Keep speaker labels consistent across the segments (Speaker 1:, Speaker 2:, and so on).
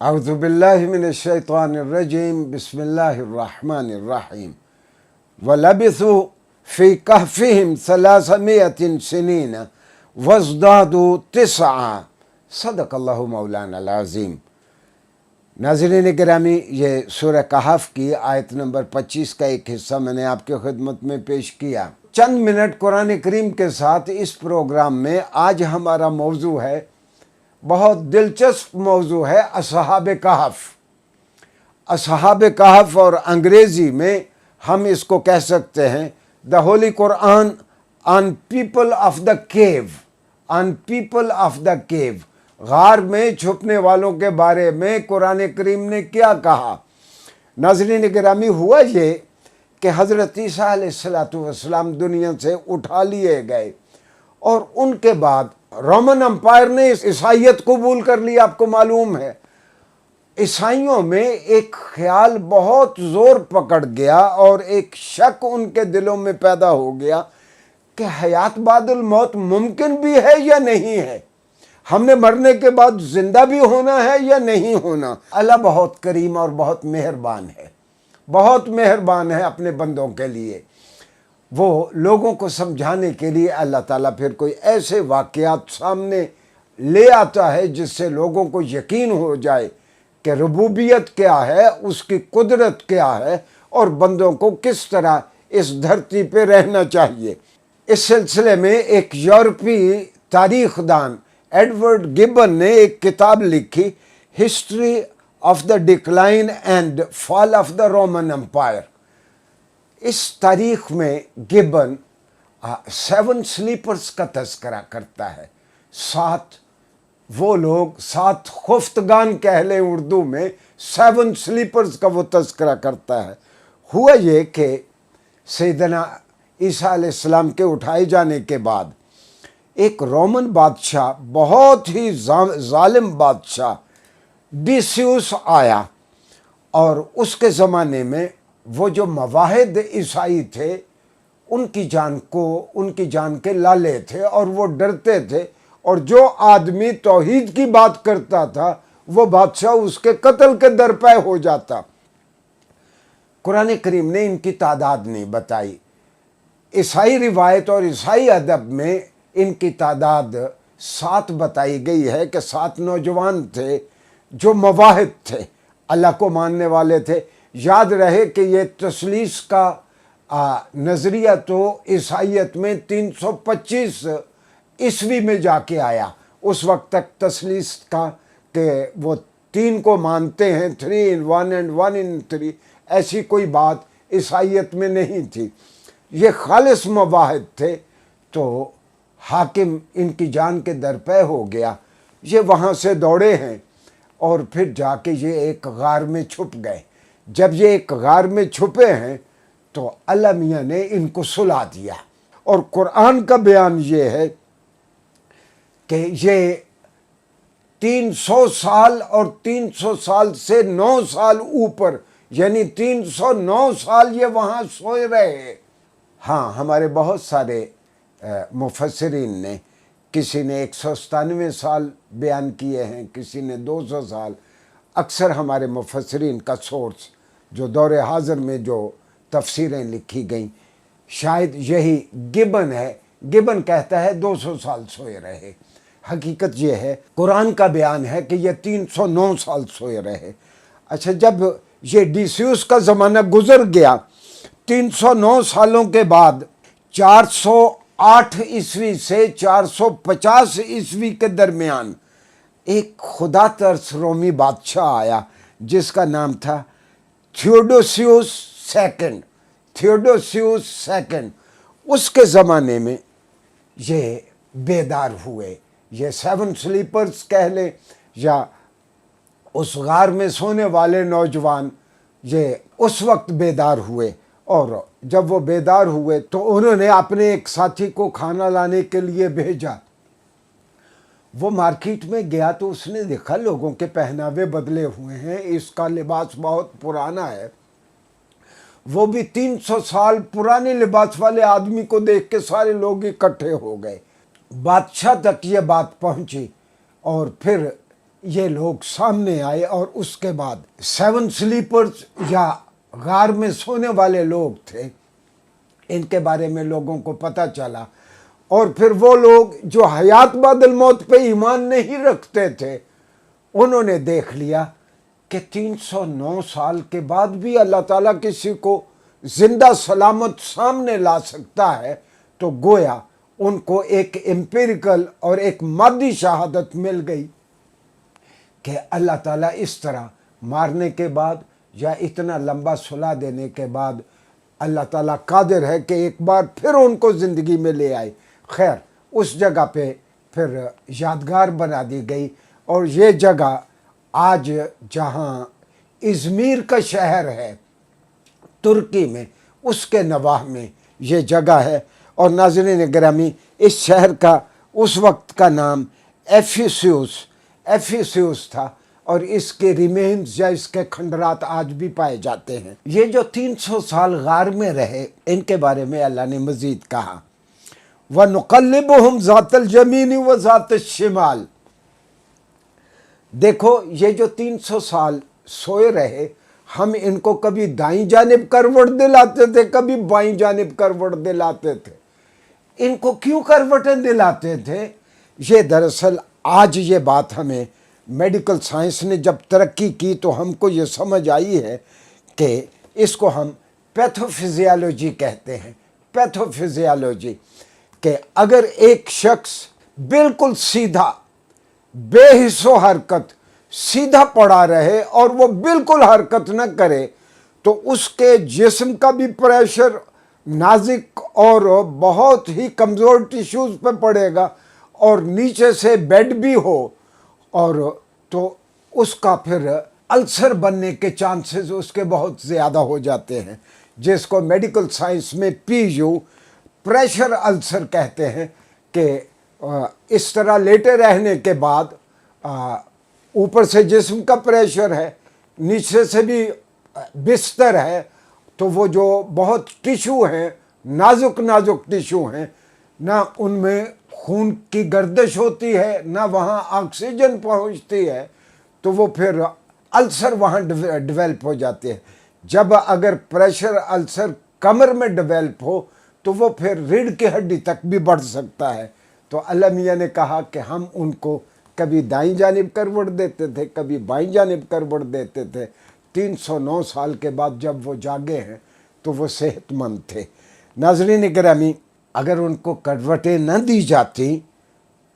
Speaker 1: اعوذ باللہ من الشیطان الرجیم بسم اللہ الرحمن الرحیم وَلَبِثُوا فِي كَهْفِهِمْ 300 سنین وَازْدَادُوا 9 صدق اللہ مولانا العظیم۔ ناظرین گرامی، یہ سورہ کہف کی آیت نمبر 25 کا ایک حصہ میں نے آپ کی خدمت میں پیش کیا۔ چند منٹ قرآن کریم کے ساتھ اس پروگرام میں آج ہمارا موضوع ہے، بہت دلچسپ موضوع ہے، اصحاب کہف۔ اصحاب کہف، اور انگریزی میں ہم اس کو کہہ سکتے ہیں the holy Quran on people of the cave, on people of the cave. غار میں چھپنے والوں کے بارے میں قرآن کریم نے کیا کہا؟ ناظرین گرامی، ہوا یہ کہ حضرت عیسیٰ علیہ السلام دنیا سے اٹھا لیے گئے، اور ان کے بعد رومن امپائر نے عیسائیت قبول کر لی۔ آپ کو معلوم ہے، عیسائیوں میں ایک خیال بہت زور پکڑ گیا اور ایک شک ان کے دلوں میں پیدا ہو گیا کہ حیات بعد الموت ممکن بھی ہے یا نہیں ہے، ہم نے مرنے کے بعد زندہ بھی ہونا ہے یا نہیں ہونا۔ اللہ بہت کریم اور بہت مہربان ہے، بہت مہربان ہے اپنے بندوں کے لیے۔ وہ لوگوں کو سمجھانے کے لیے اللہ تعالیٰ پھر کوئی ایسے واقعات سامنے لے آتا ہے جس سے لوگوں کو یقین ہو جائے کہ ربوبیت کیا ہے، اس کی قدرت کیا ہے، اور بندوں کو کس طرح اس دھرتی پہ رہنا چاہیے۔ اس سلسلے میں ایک یورپی تاریخ دان ایڈورڈ گبن نے ایک کتاب لکھی، history of the decline and fall of the Roman empire. اس تاریخ میں گبن 7 سلیپرز کا تذکرہ کرتا ہے، 7 وہ لوگ، 7 خفتگان کہہ لیں اردو میں، 7 سلیپرز کا وہ تذکرہ کرتا ہے۔ ہوا یہ کہ سیدنا عیسیٰ علیہ السلام کے اٹھائے جانے کے بعد ایک رومن بادشاہ، بہت ہی ظالم بادشاہ ڈیسیوس آیا، اور اس کے زمانے میں وہ جو مواحد عیسائی تھے ان کی جان کے لالے تھے، اور وہ ڈرتے تھے، اور جو آدمی توحید کی بات کرتا تھا وہ بادشاہ اس کے قتل کے درپے ہو جاتا۔ قرآن کریم نے ان کی تعداد نہیں بتائی۔ عیسائی روایت اور عیسائی ادب میں ان کی تعداد 7 بتائی گئی ہے کہ 7 نوجوان تھے جو مواحد تھے، اللہ کو ماننے والے تھے۔ یاد رہے کہ یہ تثلیث کا نظریہ تو عیسائیت میں 325 عیسوی میں جا کے آیا۔ اس وقت تک تثلیث کا کہ وہ 3 کو مانتے ہیں، 3 in 1 and 1 in 3، ایسی کوئی بات عیسائیت میں نہیں تھی۔ یہ خالص مواحد تھے، تو حاکم ان کی جان کے درپے ہو گیا۔ یہ وہاں سے دوڑے ہیں اور پھر جا کے یہ ایک غار میں چھپ گئے۔ جب یہ ایک غار میں چھپے ہیں تو اللہ میاں نے ان کو سلا دیا، اور قرآن کا بیان یہ ہے کہ یہ 300 سال اور 300 سال سے 9 سال اوپر، یعنی 309 سال یہ وہاں سوئے رہے۔ ہاں، ہمارے بہت سارے مفسرین نے، کسی نے 197 سال بیان کیے ہیں، کسی نے 200 سال۔ اکثر ہمارے مفسرین کا سورس جو دور حاضر میں جو تفسیریں لکھی گئیں، شاید یہی گبن ہے۔ گبن کہتا ہے 200 سال سوئے رہے۔ حقیقت یہ ہے، قرآن کا بیان ہے کہ یہ 309 سال سوئے رہے۔ اچھا، جب یہ ڈیسیوس کا زمانہ گزر گیا، 309 سالوں کے بعد 408 عیسوی سے 450 عیسوی کے درمیان ایک خدا ترس رومی بادشاہ آیا جس کا نام تھا تھیوڈوسیوس سیکنڈ۔ اس کے زمانے میں یہ بیدار ہوئے، یہ 7 سلیپرز کہہ لیں یا اس غار میں سونے والے نوجوان، یہ اس وقت بیدار ہوئے۔ اور جب وہ بیدار ہوئے تو انہوں نے اپنے ایک ساتھی کو کھانا لانے کے لیے بھیجا۔ وہ مارکیٹ میں گیا تو اس نے دیکھا لوگوں کے پہناوے بدلے ہوئے ہیں، اس کا لباس بہت پرانا ہے۔ وہ بھی 300 سال پرانے لباس والے آدمی کو دیکھ کے سارے لوگ اکٹھے ہو گئے۔ بادشاہ تک یہ بات پہنچی، اور پھر یہ لوگ سامنے آئے اور اس کے بعد 7 سلیپرز یا غار میں سونے والے لوگ تھے، ان کے بارے میں لوگوں کو پتہ چلا، اور پھر وہ لوگ جو حیات بعد الموت پہ ایمان نہیں رکھتے تھے انہوں نے دیکھ لیا کہ 309 سال کے بعد بھی اللہ تعالیٰ کسی کو زندہ سلامت سامنے لا سکتا ہے، تو گویا ان کو ایک امپیریکل اور ایک مادی شہادت مل گئی کہ اللہ تعالیٰ اس طرح مارنے کے بعد یا اتنا لمبا سلا دینے کے بعد اللہ تعالیٰ قادر ہے کہ ایک بار پھر ان کو زندگی میں لے آئے۔ خیر، اس جگہ پہ پھر یادگار بنا دی گئی، اور یہ جگہ آج جہاں ازمیر کا شہر ہے ترکی میں، اس کے نواح میں یہ جگہ ہے۔ اور ناظرین گرامی، اس شہر کا اس وقت کا نام ایفیسیوس تھا، اور اس کے ریمینز یا اس کے کھنڈرات آج بھی پائے جاتے ہیں۔ یہ جو 300 سال غار میں رہے، ان کے بارے میں اللہ نے مزید کہا، وَنُقَلِّبُهُمْ ذَاتَ الْيَمِينِ وَذَاتَ الشِّمَالِ۔ دیکھو، یہ جو 300 سال سوئے رہے، ہم ان کو کبھی دائیں جانب کروٹ دلاتے تھے، کبھی بائیں جانب کروٹ دلاتے تھے۔ ان کو کیوں کروٹیں دلاتے تھے؟ یہ دراصل آج یہ بات ہمیں میڈیکل سائنس نے جب ترقی کی تو ہم کو یہ سمجھ آئی ہے کہ اس کو ہم پیتھوفیزیالوجی کہتے ہیں۔ پیتھوفیزیالوجی کہ اگر ایک شخص بالکل سیدھا بے حس و حرکت سیدھا پڑا رہے اور وہ بالکل حرکت نہ کرے تو اس کے جسم کا بھی پریشر نازک اور بہت ہی کمزور ٹیشوز پہ پڑے گا، اور نیچے سے بیڈ بھی ہو اور تو اس کا پھر السر بننے کے چانسز اس کے بہت زیادہ ہو جاتے ہیں، جس کو میڈیکل سائنس میں PU پریشر السر کہتے ہیں، کہ اس طرح لیٹے رہنے کے بعد اوپر سے جسم کا پریشر ہے، نیچے سے بھی بستر ہے، تو وہ جو بہت ٹیشو ہیں، نازک ٹیشو ہیں، نہ ان میں خون کی گردش ہوتی ہے نہ وہاں آکسیجن پہنچتی ہے، تو وہ پھر السر وہاں ڈیولپ ہو جاتے ہیں۔ جب اگر پریشر السر کمر میں ڈیولپ ہو تو وہ پھر ریڑھ کی ہڈی تک بھی بڑھ سکتا ہے۔ تو اللہ میاں نے کہا کہ ہم ان کو کبھی دائیں جانب کروٹ دیتے تھے، کبھی بائیں جانب کروٹ دیتے تھے۔ 309 سال کے بعد جب وہ جاگے ہیں تو وہ صحت مند تھے۔ ناظرین گرامی، اگر ان کو کروٹیں نہ دی جاتی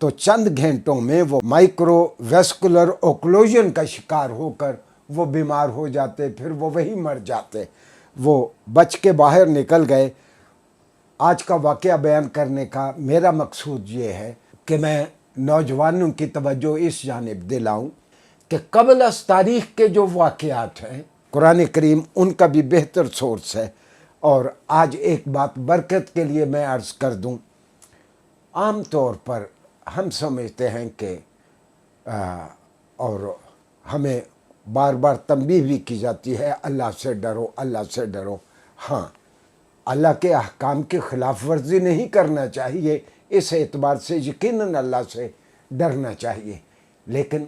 Speaker 1: تو چند گھنٹوں میں وہ مائکرو ویسکولر اوکلوژن کا شکار ہو کر وہ بیمار ہو جاتے، پھر وہ وہی مر جاتے۔ وہ بچ کے باہر نکل گئے۔ آج کا واقعہ بیان کرنے کا میرا مقصود یہ ہے کہ میں نوجوانوں کی توجہ اس جانب دلاؤں کہ قبل از تاریخ کے جو واقعات ہیں، قرآن کریم ان کا بھی بہتر سورس ہے۔ اور آج ایک بات برکت کے لیے میں عرض کر دوں، عام طور پر ہم سمجھتے ہیں کہ اور ہمیں بار بار تنبیہ بھی کی جاتی ہے، اللہ سے ڈرو، اللہ سے ڈرو۔ ہاں، اللہ کے احکام کی خلاف ورزی نہیں کرنا چاہیے، اس اعتبار سے یقیناً اللہ سے ڈرنا چاہیے، لیکن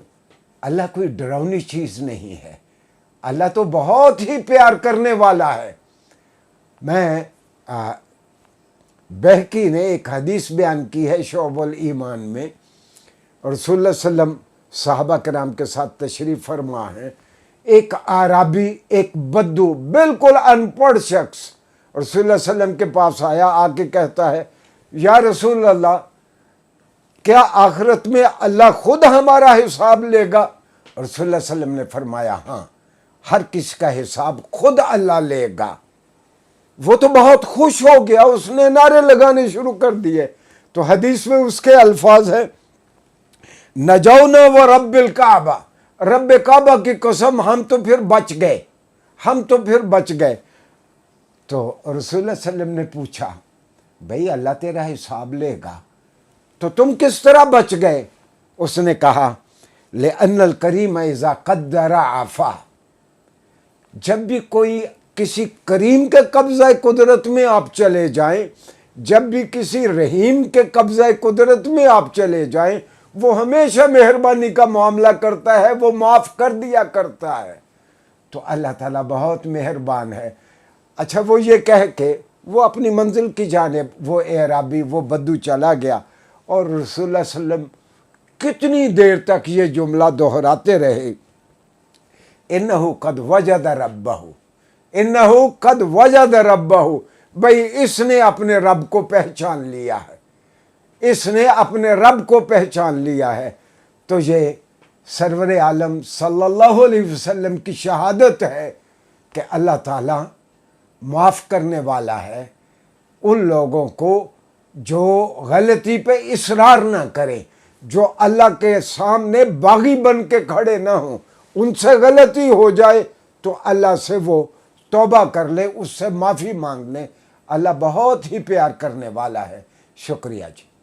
Speaker 1: اللہ کوئی ڈراؤنی چیز نہیں ہے۔ اللہ تو بہت ہی پیار کرنے والا ہے۔ میں بہقی نے ایک حدیث بیان کی ہے شعب الایمان میں، رسول اللہ صلی اللہ علیہ وسلم صحابہ کرام کے ساتھ تشریف فرما ہے، ایک اعرابی، ایک بدو، بالکل ان پڑھ شخص رسول اللہ صلی اللہ علیہ وسلم کے پاس آیا، آ کے کہتا ہے، یا رسول اللہ، کیا آخرت میں اللہ خود ہمارا حساب لے گا؟ رسول اللہ صلی اللہ علیہ وسلم نے فرمایا، ہاں، ہر کسی کا حساب خود اللہ لے گا۔ وہ تو بہت خوش ہو گیا، اس نے نعرے لگانے شروع کر دیے۔ تو حدیث میں اس کے الفاظ ہیں، نجونا و رب الکعبہ، رب کعبہ کی قسم، ہم تو پھر بچ گئے، ہم تو پھر بچ گئے۔ تو رسول اللہ صلی اللہ علیہ وسلم نے پوچھا، بھئی اللہ تیرا حساب لے گا تو تم کس طرح بچ گئے؟ اس نے کہا، لِأَنَّ الْكَرِيمَ إِذَا قَدَّرَ عَفَا، جب بھی کوئی کسی کریم کے قبضہ قدرت میں آپ چلے جائیں، جب بھی کسی رحیم کے قبضہ قدرت میں آپ چلے جائیں، وہ ہمیشہ مہربانی کا معاملہ کرتا ہے، وہ معاف کر دیا کرتا ہے۔ تو اللہ تعالیٰ بہت مہربان ہے۔ اچھا، وہ یہ کہہ کے وہ اپنی منزل کی جانب، وہ اعرابی، وہ بدو چلا گیا، اور رسول اللہ صلی اللہ علیہ وسلم کتنی دیر تک یہ جملہ دہراتے رہے، انہو قد وجد ربہ، انہو قد وجد ربہ، بھئی اس نے اپنے رب کو پہچان لیا ہے، اس نے اپنے رب کو پہچان لیا ہے۔ تو یہ سرور عالم صلی اللہ علیہ وسلم کی شہادت ہے کہ اللہ تعالیٰ معاف کرنے والا ہے ان لوگوں کو جو غلطی پہ اصرار نہ کرے، جو اللہ کے سامنے باغی بن کے کھڑے نہ ہوں۔ ان سے غلطی ہو جائے تو اللہ سے وہ توبہ کر لے، اس سے معافی مانگ لے۔ اللہ بہت ہی پیار کرنے والا ہے۔ شکریہ جی۔